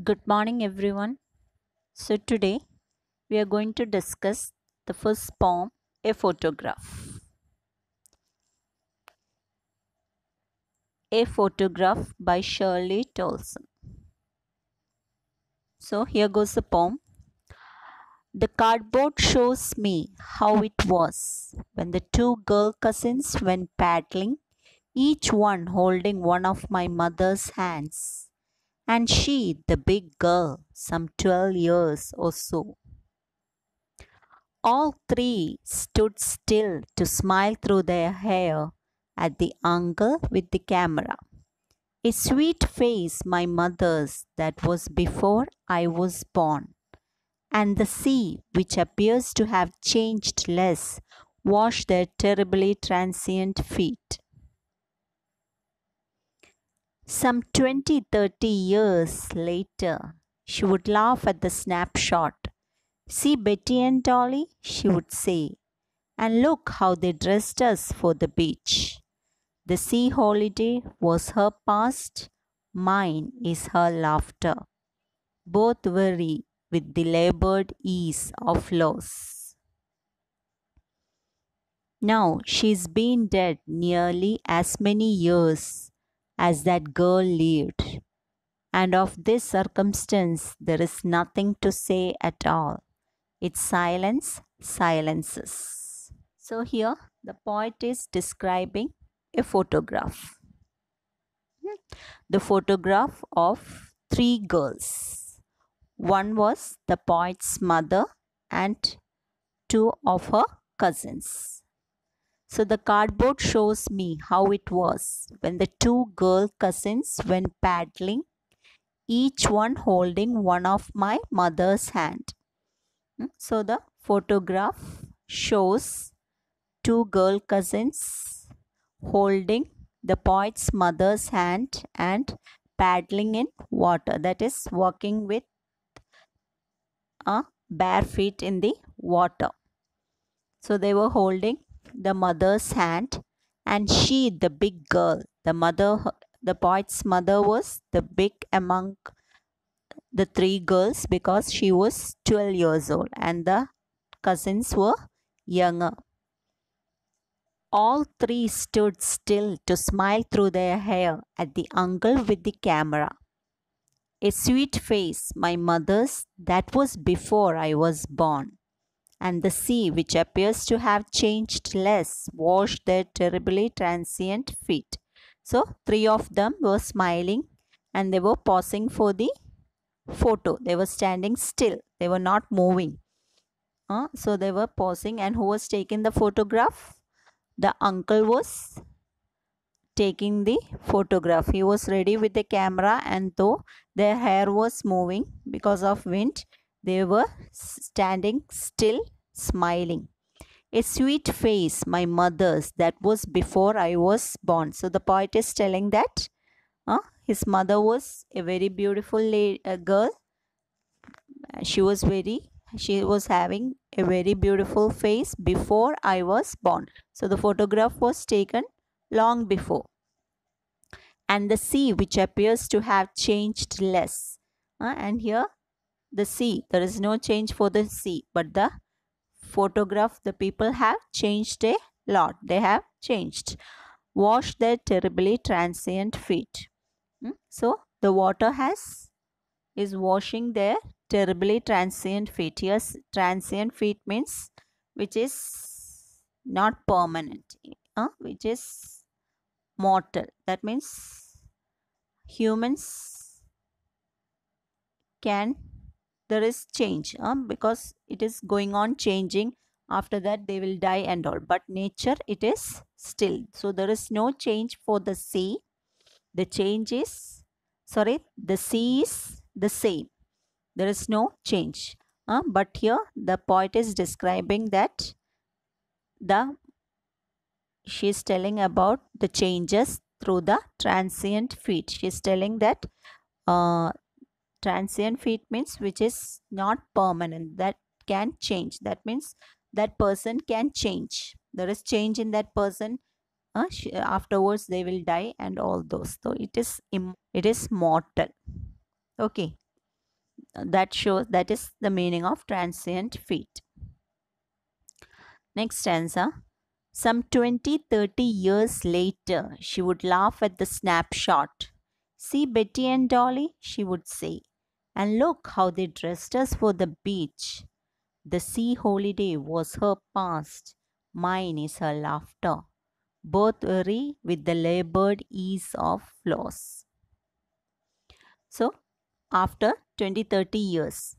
Good morning, everyone. So, today we are going to discuss the first poem, A Photograph. A Photograph by Shirley Tolson. So, here goes the poem. The cardboard shows me how it was when the two girl cousins went paddling, each one holding one of my mother's hands, and she, the big girl, some 12 years or so. All three stood still to smile through their hair at the uncle with the camera. A sweet face, my mother's, that was before I was born. And the sea, which appears to have changed less, washed their terribly transient feet. Some 20-30 years later, she would laugh at the snapshot. See Betty and Dolly, she would say, and look how they dressed us for the beach. The sea holiday was her past, mine is her laughter. Both weary with the labored ease of loss. Now she's been dead nearly as many years as that girl lived, and of this circumstance there is nothing to say at all. Its silence silences. So here the poet is describing a photograph. The photograph of three girls. One was the poet's mother and two of her cousins. So the cardboard shows me how it was when the two girl cousins went paddling, each one holding one of my mother's hand. So the photograph shows two girl cousins holding the poet's mother's hand and paddling in water, that is walking with bare feet in the water. So they were holding the mother's hand, and she, the big girl, the poet's mother was the big among the three girls because she was 12 years old and the cousins were younger. All three stood still to smile through their hair at the uncle with the camera. A sweet face, my mother's, that was before I was born. And the sea, which appears to have changed less, washed their terribly transient feet. So, three of them were smiling and they were pausing for the photo. They were standing still, they were not moving. So, they were pausing, and who was taking the photograph? The uncle was taking the photograph. He was ready with the camera, and though their hair was moving because of wind, they were standing still, smiling. A sweet face, my mother's, that was before I was born. So the poet is telling that his mother was a very beautiful girl. She was having a very beautiful face before I was born. So the photograph was taken long before. And the sea, which appears to have changed less. And here the sea, there is no change for the sea, but the photograph, the people have changed a lot. They have changed. Washed their terribly transient feet. So the water is washing their terribly transient feet. Yes, transient feet means which is not permanent, which is mortal. That means humans can, there is change because it is going on changing. After that they will die and all, but nature, it is still. So there is no change for the sea. The change is, the sea is the same. There is no change. But here the poet is describing that she is telling about the changes through the transient feet. She is telling that transient feet means which is not permanent, that can change. That means that person can change. There is change in that person. Afterwards they will die and all those. So it is mortal. Okay. that is the meaning of transient feat. Next stanza. Some 20-30 years later, she would laugh at the snapshot. See Betty and Dolly, she would say, and look how they dressed us for the beach. The sea holiday was her past, mine is her laughter. Both weary with the labored ease of loss. So, after 20-30 years,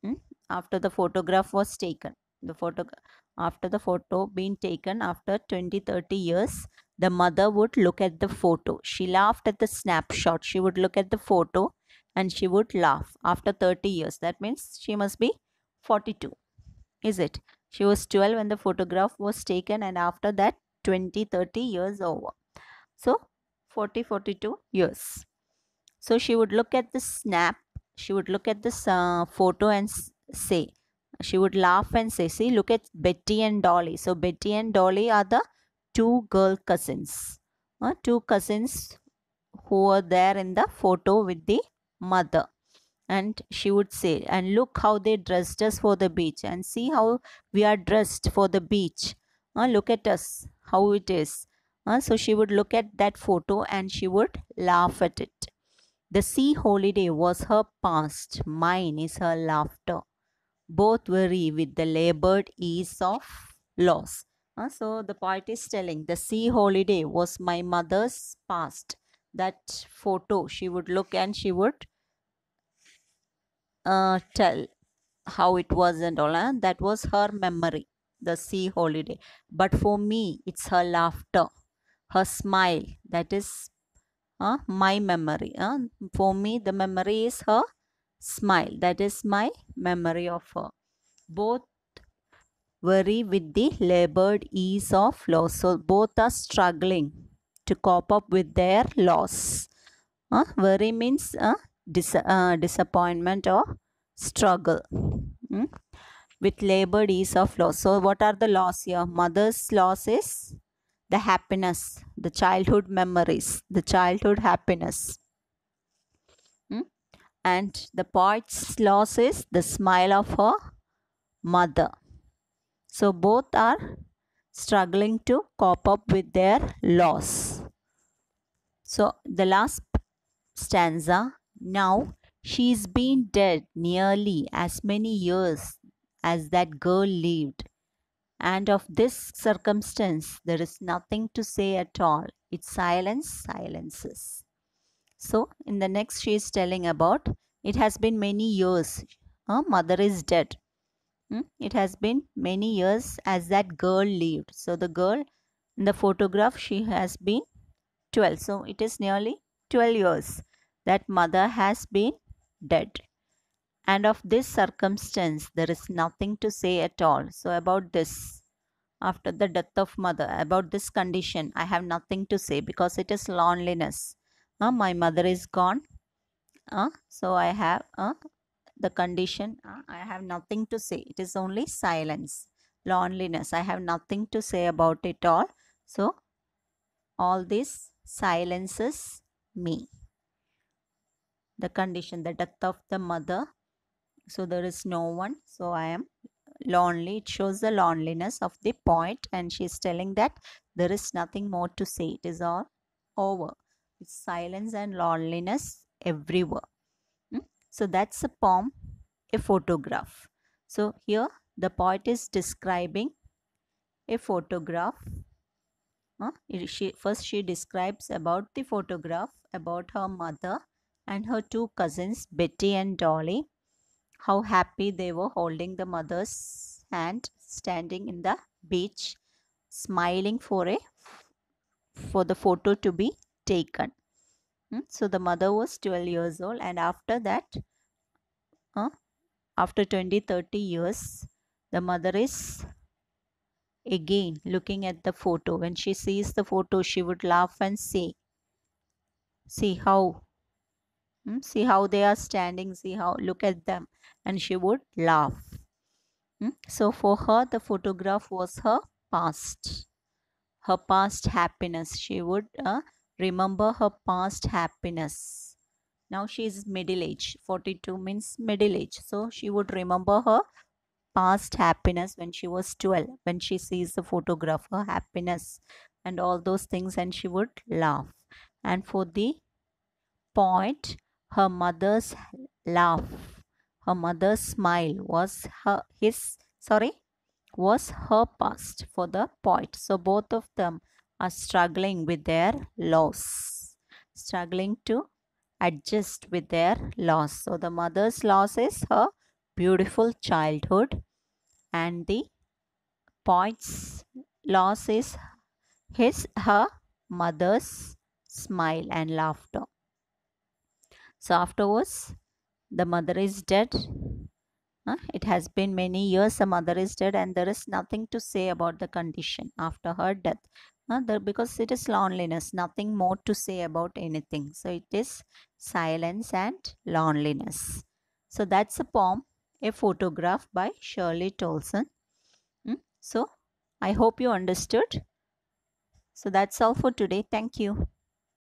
hmm, after the photograph was taken, after the photo being taken after 20-30 years, the mother would look at the photo. She laughed at the snapshot. She would look at the photo and she would laugh after 30 years. That means she must be 42. Is it? She was 12 when the photograph was taken, and after that 20-30 years over. So 40-42 years. So she would look at the snap, she would look at this photo and say, she would laugh and say, see, look at Betty and Dolly. So Betty and Dolly are the two girl cousins. Two cousins who were there in the photo with the mother. And she would say, and look how they dressed us for the beach, and see how we are dressed for the beach. Look at us, how it is. So she would look at that photo and she would laugh at it. The sea holiday was her past, mine is her laughter. Both weary with the labored ease of loss. So the poet is telling the sea holiday was my mother's past. That photo she would look and she would tell how it was and all. That was her memory, the sea holiday. But for me, it's her laughter, her smile. That is my memory. For me, the memory is her smile. That is my memory of her. Both worry with the labored ease of loss. So both are struggling to cope up with their loss. Worry means disappointment or struggle. With labored ease of loss. So what are the loss here? Mother's loss is the happiness, the childhood memories, the childhood happiness. And the poet's loss is the smile of her mother. So both are struggling to cope up with their loss. So the last stanza. Now she's been dead nearly as many years as that girl lived, and of this circumstance there is nothing to say at all. Its silence silences. So in the next she is telling about it has been many years. Her mother is dead. It has been many years as that girl lived. So the girl in the photograph, she has been 12. So it is nearly 12 years that mother has been dead. And of this circumstance, there is nothing to say at all. So about this, after the death of mother, about this condition, I have nothing to say because it is loneliness. My mother is gone. So I have the condition, I have nothing to say. It is only silence, loneliness. I have nothing to say about it all. So all this silences me. The condition, the death of the mother. So there is no one. So I am lonely. It shows the loneliness of the poet, and she is telling that there is nothing more to say. It is all over. It's silence and loneliness everywhere. So that's a poem, a photograph. So here the poet is describing a photograph. First she describes about the photograph, about her mother and her two cousins Betty and Dolly, how happy they were holding the mother's hand, standing in the beach, smiling for the photo to be taken. So the mother was 12 years old, and after that, after 20-30 years, the mother is again looking at the photo. When she sees the photo, she would laugh and say, see how they are standing, see how, look at them, and she would laugh. So for her, the photograph was her past, happiness. She would remember her past happiness. Now she is middle age. 42 means middle age. So she would remember her past happiness when she was 12, when she sees the photograph, her happiness and all those things, and she would laugh. And for the point, her mother's laugh, her mother's smile was her past for the poet. So both of them are struggling with their loss, struggling to adjust with their loss. So the mother's loss is her beautiful childhood, and the poet's loss is her mother's smile and laughter. So afterwards, the mother is dead. It has been many years, the mother is dead, and there is nothing to say about the condition after her death. Because it is loneliness, nothing more to say about anything. So it is silence and loneliness. So that's a poem, a photograph by Shirley Tolson. So I hope you understood. So that's all for today. Thank you.